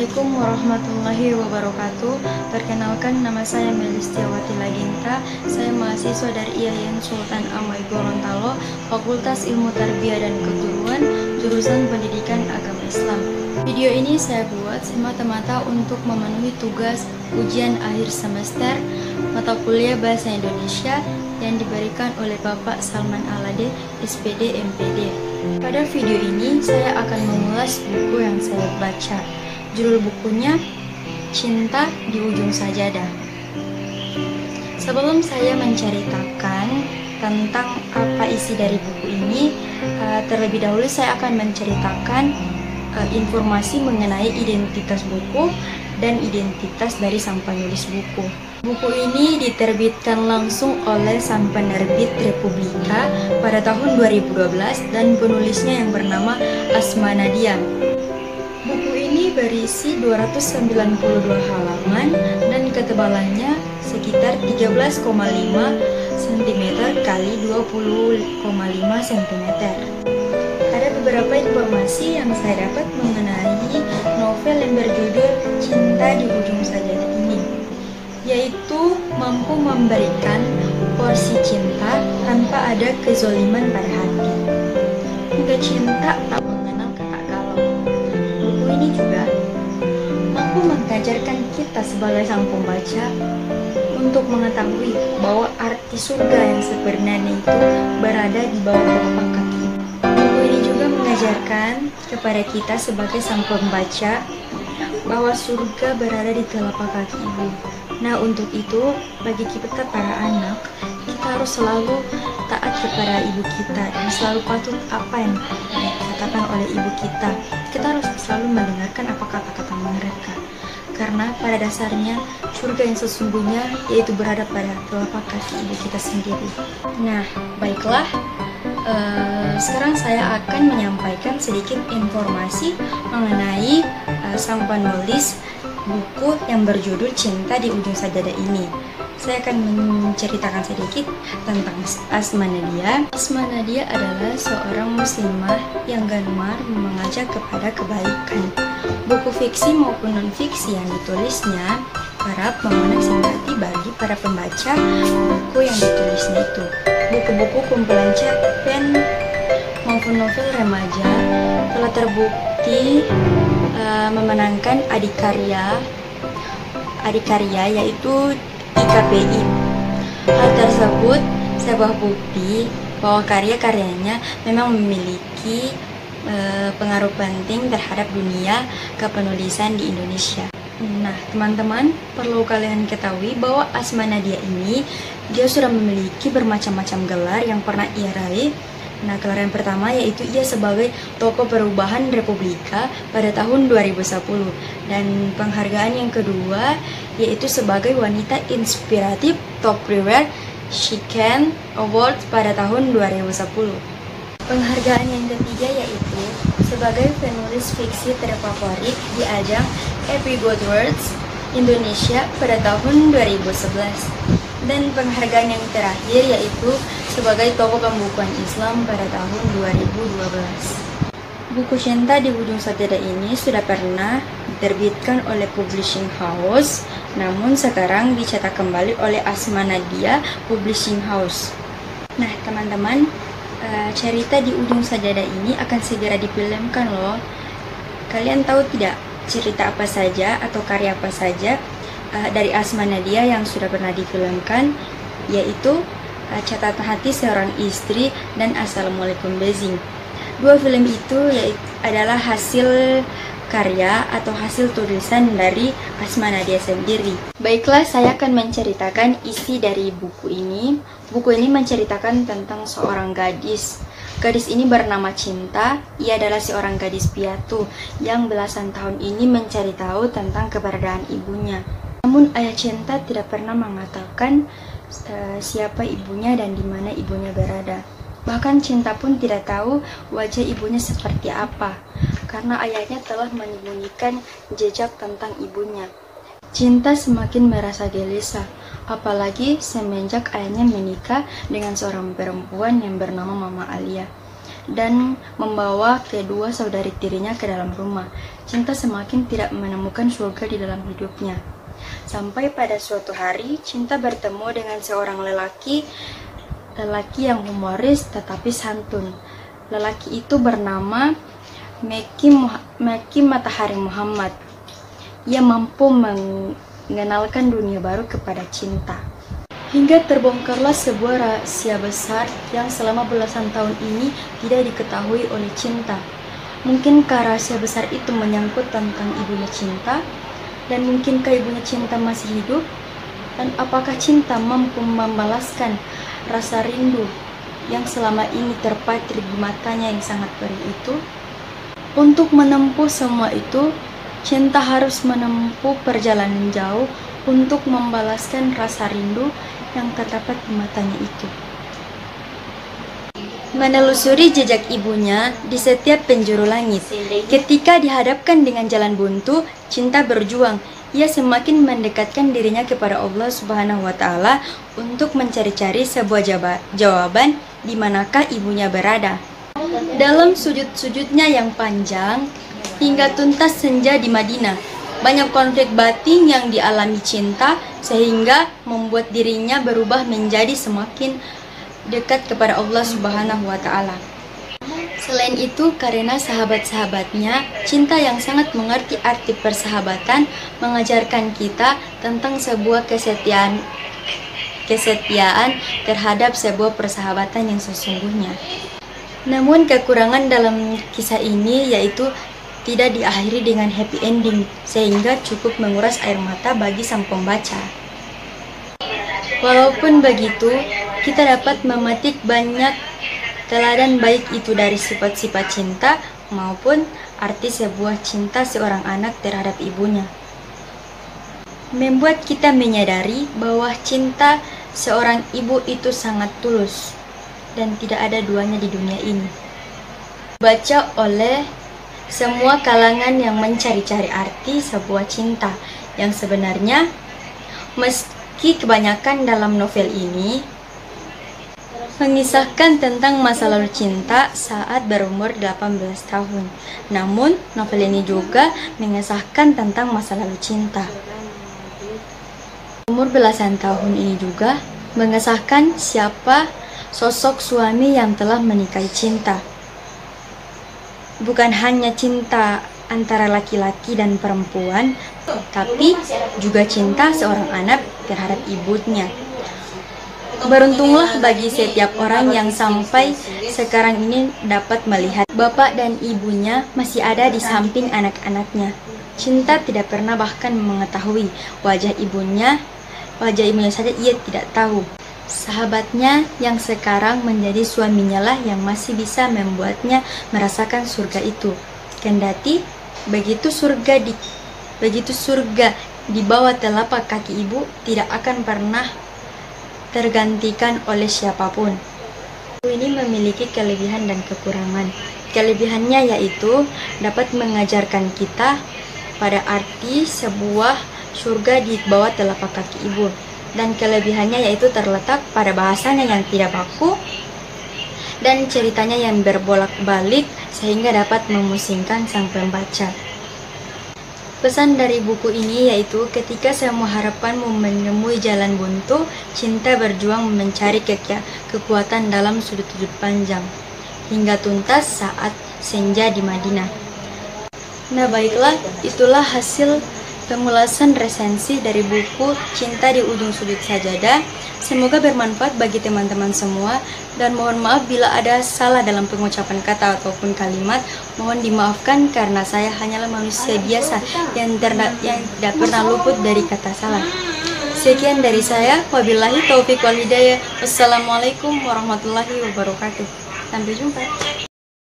Assalamualaikum warahmatullahi wabarakatuh. Perkenalkan, nama saya Melistiawati Laginta. Saya mahasiswa dari IAIN Sultan Amai Gorontalo, Fakultas Ilmu Tarbiyah dan Keguruan, jurusan Pendidikan Agama Islam. Video ini saya buat semata-mata untuk memenuhi tugas ujian akhir semester mata kuliah Bahasa Indonesia yang diberikan oleh Bapak Salman Alade, SPD MPD. Pada video ini saya akan mengulas buku yang saya baca. Judul bukunya Cinta di Ujung Sajadah. Sebelum saya menceritakan tentang apa isi dari buku ini, terlebih dahulu saya akan menceritakan informasi mengenai identitas buku dan identitas dari sang penulis buku. Buku ini diterbitkan langsung oleh sang penerbit Republika pada tahun 2012 dan penulisnya yang bernama Asma Nadia. Buku ini berisi 292 halaman dan ketebalannya sekitar 13,5 cm kali 20,5 cm. Ada beberapa informasi yang saya dapat mengenai novel yang berjudul Cinta di Ujung Sajadah ini, yaitu mampu memberikan porsi cinta tanpa ada kezoliman pada hati. Hingga cinta tak mengenal kata galau. Buku ini juga mampu mengajarkan kita sebagai sang pembaca untuk mengetahui bahwa arti surga yang sebenarnya itu berada di bawah telapak kaki. Buku ini juga mengajarkan kepada kita sebagai sang pembaca bahwa surga berada di telapak kaki ibu. Nah, untuk itu, bagi kita para anak, kita harus selalu taat kepada ibu kita dan selalu patuh apa yang dikatakan oleh ibu kita. Kita harus selalu mendengarkan apa kata-kata mereka, karena pada dasarnya surga yang sesungguhnya yaitu berada pada telapak kaki ibu kita sendiri. Nah, baiklah, sekarang saya akan menyampaikan sedikit informasi mengenai sang penulis buku yang berjudul Cinta di Ujung Sajadah ini. Saya akan menceritakan sedikit tentang Asma Nadia. Asma Nadia adalah seorang muslimah yang gemar mengajak kepada kebaikan. Buku fiksi maupun non-fiksi yang ditulisnya harap memenuhi simpati bagi para pembaca buku yang ditulisnya itu. Buku-buku kumpulan cerpen maupun novel remaja telah terbukti memenangkan adikarya yaitu IKPI. Hal tersebut sebuah bukti bahwa karya-karyanya memang memiliki pengaruh penting terhadap dunia kepenulisan di Indonesia. Nah, teman-teman, perlu kalian ketahui bahwa Asma Nadia ini dia sudah memiliki bermacam-macam gelar yang pernah ia raih. Nah, gelar yang pertama yaitu ia sebagai tokoh perubahan Republika pada tahun 2010, dan penghargaan yang kedua yaitu sebagai wanita inspiratif Top Reward She-Can Award pada tahun 2010. Penghargaan yang ketiga yaitu sebagai penulis fiksi terfavorit di ajang Epic Words Indonesia pada tahun 2011. Dan penghargaan yang terakhir yaitu sebagai tokoh pembukuan Islam pada tahun 2012. Buku Cinta di Ujung Sajadah ini sudah pernah diterbitkan oleh Publishing House, namun sekarang dicetak kembali oleh Asma Nadia Publishing House. Nah, teman-teman, cerita di Ujung Sajadah ini akan segera difilmkan loh. Kalian tahu tidak cerita apa saja atau karya apa saja dari Asma Nadia yang sudah pernah difilmkan, yaitu Catatan Hati Seorang Istri dan Assalamualaikum Bezing. Dua film itu adalah hasil karya atau hasil tulisan dari Asma Nadia sendiri. Baiklah, saya akan menceritakan isi dari buku ini. Buku ini menceritakan tentang seorang gadis. Gadis ini bernama Cinta. Ia adalah seorang gadis piatu yang belasan tahun ini mencari tahu tentang keberadaan ibunya. Namun ayah Cinta tidak pernah mengatakan siapa ibunya dan di mana ibunya berada. Bahkan Cinta pun tidak tahu wajah ibunya seperti apa, karena ayahnya telah menyembunyikan jejak tentang ibunya. Cinta semakin merasa gelisah, apalagi semenjak ayahnya menikah dengan seorang perempuan yang bernama Mama Alia. dan membawa kedua saudari tirinya ke dalam rumah. Cinta semakin tidak menemukan surga di dalam hidupnya. Sampai pada suatu hari, Cinta bertemu dengan seorang lelaki yang humoris tetapi santun. Lelaki itu bernama Meki Matahari Muhammad. Ia mampu mengenalkan dunia baru kepada Cinta. Hingga terbongkarlah sebuah rahasia besar yang selama belasan tahun ini tidak diketahui oleh Cinta. Mungkinkah rahasia besar itu menyangkut tentang ibunya Cinta? Dan mungkinkah ibunya Cinta masih hidup? Dan apakah Cinta mampu membalaskan rasa rindu yang selama ini terpatri di matanya yang sangat perih itu? Untuk menempuh semua itu, Cinta harus menempuh perjalanan jauh untuk membalaskan rasa rindu yang terdapat di matanya itu. Menelusuri jejak ibunya di setiap penjuru langit. Ketika dihadapkan dengan jalan buntu, Cinta berjuang. Ia semakin mendekatkan dirinya kepada Allah Subhanahu wa Ta'ala untuk mencari-cari sebuah jawaban di manakah ibunya berada. Dalam sujud-sujudnya yang panjang hingga tuntas senja di Madinah, banyak konflik batin yang dialami Cinta sehingga membuat dirinya berubah menjadi semakin dekat kepada Allah Subhanahu wa Ta'ala. Selain itu, karena sahabat-sahabatnya, Cinta yang sangat mengerti arti persahabatan mengajarkan kita tentang sebuah kesetiaan terhadap sebuah persahabatan yang sesungguhnya. Namun kekurangan dalam kisah ini yaitu tidak diakhiri dengan happy ending, sehingga cukup menguras air mata bagi sang pembaca. Walaupun begitu, kita dapat memetik banyak teladan baik itu dari sifat-sifat Cinta maupun arti sebuah cinta seorang anak terhadap ibunya. Membuat kita menyadari bahwa cinta seorang ibu itu sangat tulus dan tidak ada duanya di dunia ini. Baca oleh semua kalangan yang mencari-cari arti sebuah cinta yang sebenarnya, meski kebanyakan dalam novel ini mengisahkan tentang masa lalu Cinta saat berumur 18 tahun. Namun, novel ini juga mengisahkan tentang masa lalu Cinta. Umur belasan tahun ini juga mengisahkan siapa sosok suami yang telah menikahi Cinta. Bukan hanya cinta antara laki-laki dan perempuan, tapi juga cinta seorang anak terhadap ibunya. Beruntunglah bagi setiap orang yang sampai sekarang ini dapat melihat bapak dan ibunya masih ada di samping anak-anaknya. Cinta tidak pernah bahkan mengetahui wajah ibunya saja ia tidak tahu. Sahabatnya yang sekarang menjadi suaminya lah yang masih bisa membuatnya merasakan surga itu. Kendati begitu surga di bawah telapak kaki ibu tidak akan pernah tergantikan oleh siapapun. Ini memiliki kelebihan dan kekurangan. Kelebihannya yaitu dapat mengajarkan kita pada arti sebuah surga di bawah telapak kaki ibu. Dan kelebihannya yaitu terletak pada bahasanya yang tidak baku dan ceritanya yang berbolak-balik sehingga dapat memusingkan sang pembaca. Pesan dari buku ini yaitu ketika semua harapanmu menemui jalan buntu, Cinta berjuang mencari kekuatan dalam sudut-sudut panjang hingga tuntas saat senja di Madinah. Nah baiklah, itulah hasil pengulasan resensi dari buku Cinta di Ujung Sudut Sajadah. Semoga bermanfaat bagi teman-teman semua, dan mohon maaf bila ada salah dalam pengucapan kata ataupun kalimat. Mohon dimaafkan karena saya hanyalah manusia biasa yang tidak pernah luput dari kata salah. Sekian dari saya, wabillahi taufiq wal hidayah. Wassalamualaikum warahmatullahi wabarakatuh. Sampai jumpa.